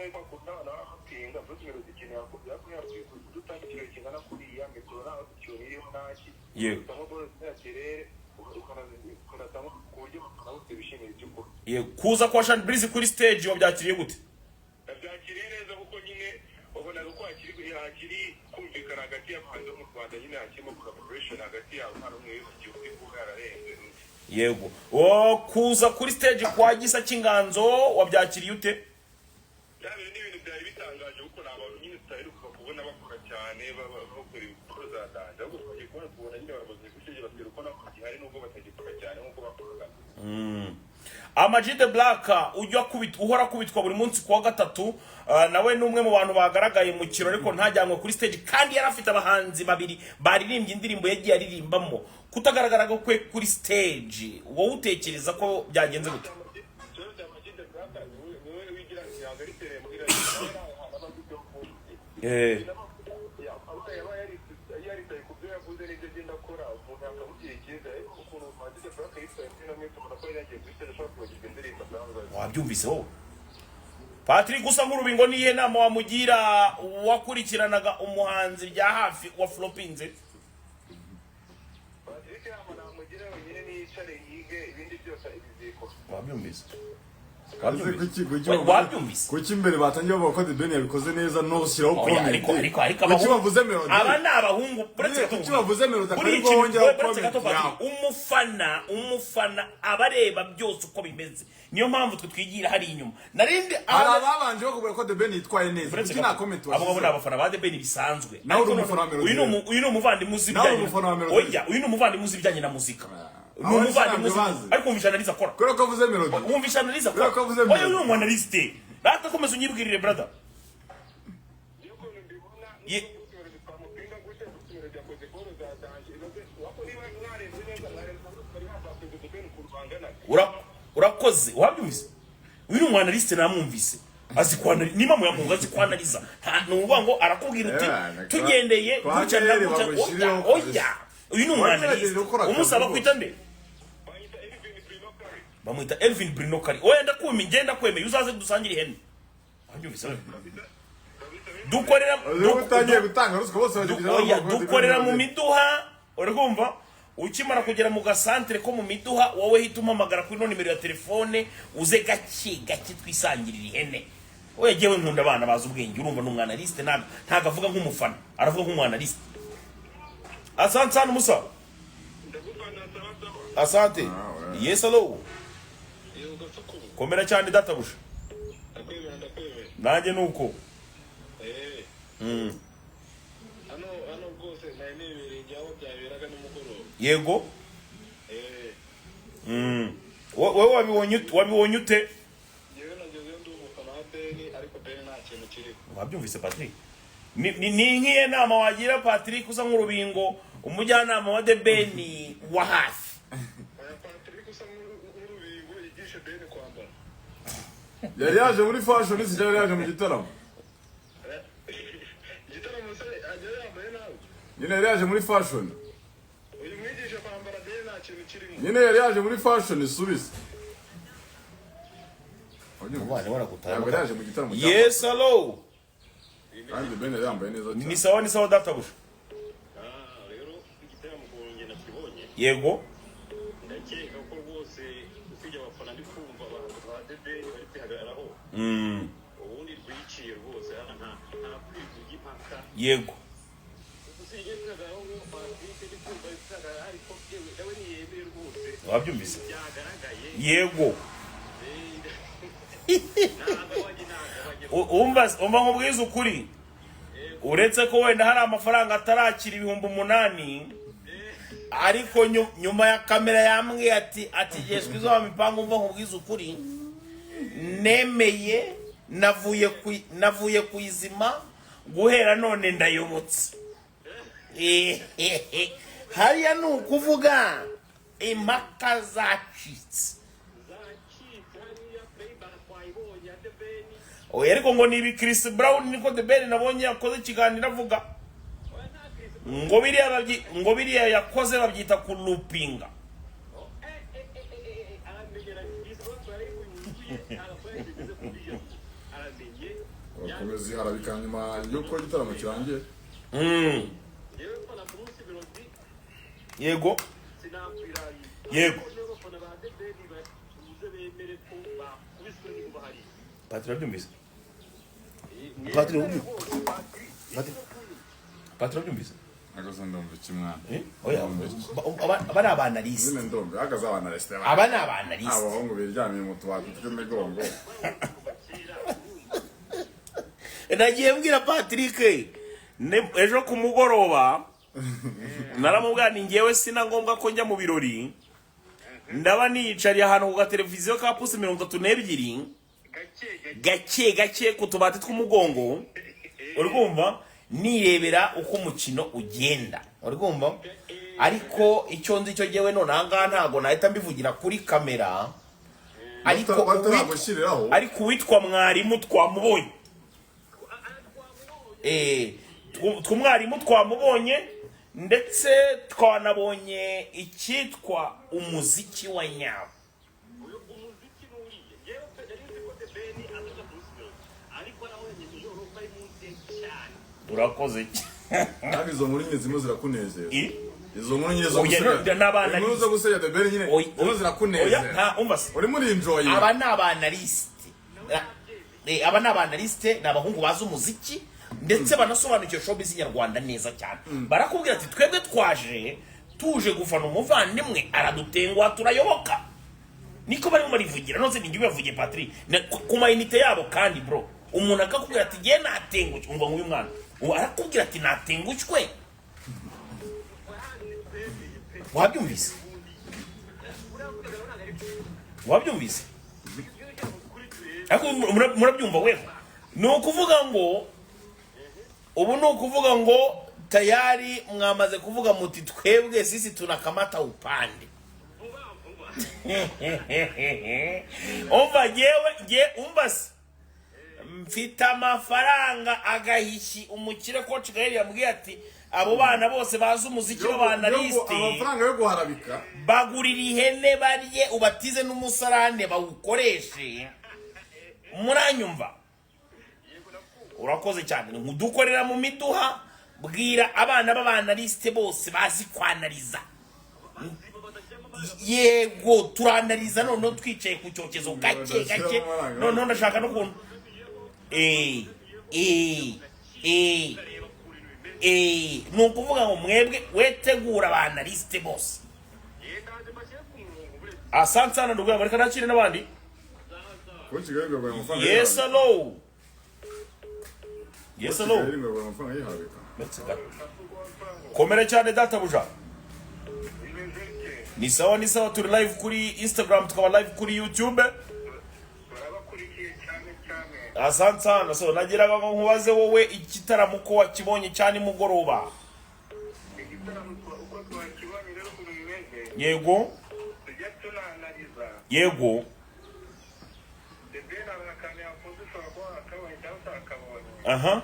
neza kuda na akinga vuga ikintu yakubya ko dutanga ikiro kingana kuri ya metro na cyo iriho naki yego tamo bose yaterere ukana tamo kuryo bakawute bishimira cyuko yego kuza kwa Sean Breezy kuri stage wabyakiriye gute byakiriye neza kuko nyine ubona ko hakiri kumvikana hagati y'abantu mu Rwanda nyine hakimo collaboration hagati yabo hari umwe w'igihugu kuko yararenze yego kuza kuri stage kwa Gisa cy'inganzo wabyakiriye ute cyane n'ibintu byari bitangaje kuko nabantu nyine tutaheruka kubona bakora cyane bakora ibikoro za danda ahubwo twagiye kubona nyine barabaze gushyira batera uko nako gihari nubwo batagikora cyane nkuko bakoraga Ama-G The Black uhora kubitwa buri munsi kuwa gatatu nawe numwe mu bantu bagaragaye mu kirori ariko ntajyanwe kuri stage kandi yarafite abahanzi babiri baririmbye indirimbo yagiye aririmbamo kutagaragara kwe kuri stage wowe utekereza ko byagenze gute wabyumvise wowe Patrick gusa nk'urubingo niye nama wamugira wakurikiranaga umuhanzi bya hafi wa flopinze Patrick namugira wenyine n'icare yige ibindi byose ibiziko wabyumvise kuki imbere batangiye bavuga ko The Ben yabikoze neza no gushyiraho comment ariko kuki bavuze melody aba ni abahungu kuki bavuze melody akari bongera comment umufana abareba byose uko bimeze niyo mpamvu twe twigira hari inyuma narindi ababanje bakubwira ko The Ben yitwaye neza kuki na comment abo ngabo abafana ba The Ben bisanzwe nawe uri umufana wa melody uyu ni umuvandimwe uzi uyu ni umuvandimwe uzi ibijyanye na muzika ariko umvisha analize akora kora ko avuze melody umvisha analize akora oya uyu ni analyste rata komeza unyibwirire brother urakoze wabyumvise uyu ni umwanaliste namwumvise azi kwanaliza nima mu yamunga azi kwanaliza nuvuga ngo arakubwira uti tugendeye guca na guca oya uyu ni umwanaliste umusaba kwita nde bamwita Elvin Brinokari oya ndakumye ngenda kwemeye uzaze dusangire ihene wabyumvise dukorera utangiye gutanga ruswa bose oya dukorera mu miduha urakumva ukimara kugera mu gasantere ko mu miduha wowe hita umamagara kuri nimero ya telefone uze gake twisangirira ihene oya jewe nkunda abana baza ubwenge urumva n'umwanaliste ntaga avuga nk'umufana aravuga nk'umwanaliste asante sana musa asante yes hello komera cyane databusha nanjye nuko ano bwose nari nibereye aho byaberaga n'umugoroba yego wowe wabibonye ute yewe nagezeyo ndi umufana wa Ben ariko Ben nta kintu kiriho wabyumvise Patrick ni nk'iye nama wagira Patrick usa nk'urubingo umujyanama wa The Ben wa hafi Patrick usa nk'urubingo yigisha Ben kwambara yari yaje muri fashion isi yari yaje mu gitaramo nyine yari yaje muri fashion uyu mwigisha kwambara Ben nta kintu kirimo nyine yari yaje muri fashion subise yari yaje mu gitaramo yes hello kandi Ben yambaye neza cyane ni sawa databusha rero igitaramo konge nakibonye yego ndakeka ko rwose usije abafana ndi kumva abantu ba The Ben bari kwihagararaho ubundi rwiciye rwose nta kwivuga impaka yego usije kwihagararaho ngo Patrick ndi kumva kwihagarara ariko yewe niyemeye rwose wabyumvise byagaragaye yego umva nkubwiza ukuri uretse ko wenda hari amafaranga atarakira 8,000 ariko nyuma ya kamera yambwiye ati yeswe izo mipango umva nkubwiza ukuri nemeye navuye kuyizima guhera none ndayobotse hariya ni ukuvuga impaka zacitse oya ariko ngo nibi Chris Brown niko The Ben nabonye yakoze ikiganiro avuga ngo biriya yakoze babyita ku loopinga bakomeza iharabika nyuma y'uko igitaramo kirangiye. Yego yego Patri byumvise Patri byumvise Agaza ndombe kimwana. oya aba nabana list Nyine ndombe agaza abana reste. aba nabana list Abahungu biryamiye mu tubati tw'imigongo. nagiye mbwira Patrick ejo ku mugoroba naramubwira ni ngewe sina ngombwa ko njya mu birori ndaba niyicariye ahantu ku gateleviziyo ka pusi 32 gake ku tubati tw'umugongo uri kumva nirebera uko umukino ugenda uri kumva ariko icyo nzi cyo ngewe none ahangaha ntago nahita mbivugira kuri kamera ariko uwitwa mwarimu twamubonye twumwarimu twamubonye ndetse twanabonye icyitwa umuziki wa nyawo urakoze Kandi izo nkuru nyine zimwe zirakunezeza. Izo nkuru nyine zo gusenya The Ben nyine zimwe zirakunezeza. nta umbase Uri muri enjoy. aba ni abanaliste ni abahungu bazi umuziki ndetse banasobanukiwe showbiz nyarwanda neza cyane barakubwira ati twebwe tuje gufana umuvandimwe aradutengwa turayoboka niko barimo barivugira none ninjye bivugiye Patrick ku mayinite yabo kandi bro umuntu akakubwira ati giye natenguke umva nk'uyu mwana arakubwira ati natengushwe wabyumvise ariko murabyumva wewe ni ukuvuga ngo ubu ni ukuvuga ngo tayari mwamaze kuvuga muti twebwe sisi tunakamata upande umva umbase mfite amafaranga agahishi umukire Coach Gael yambwiye ati abo bana bose bazi umuziki w'abanaliste amafaranga yo guharabika bagurira ihene barye ubatize n'umusarane bawukoreshe muranyumva urakoze cyane nkudukorera mu miduha bwira abana b'abanaliste bose bazi kwanaliza yego turanaliza none twicaye ku cyokezo gake none ndashaka no kuntu ni ukuvuga ngo mwebwe wetegura abanaliste bose asante sana ndugu yangu reka nakire n'abandi yes hello komera cyane databuja ni sawa turi live kuri Instagram tukaba live kuri YouTube asante sana so nagiraga ngo nkubaze wowe igitaramo ko wakibonye cyane mugoroba yego aha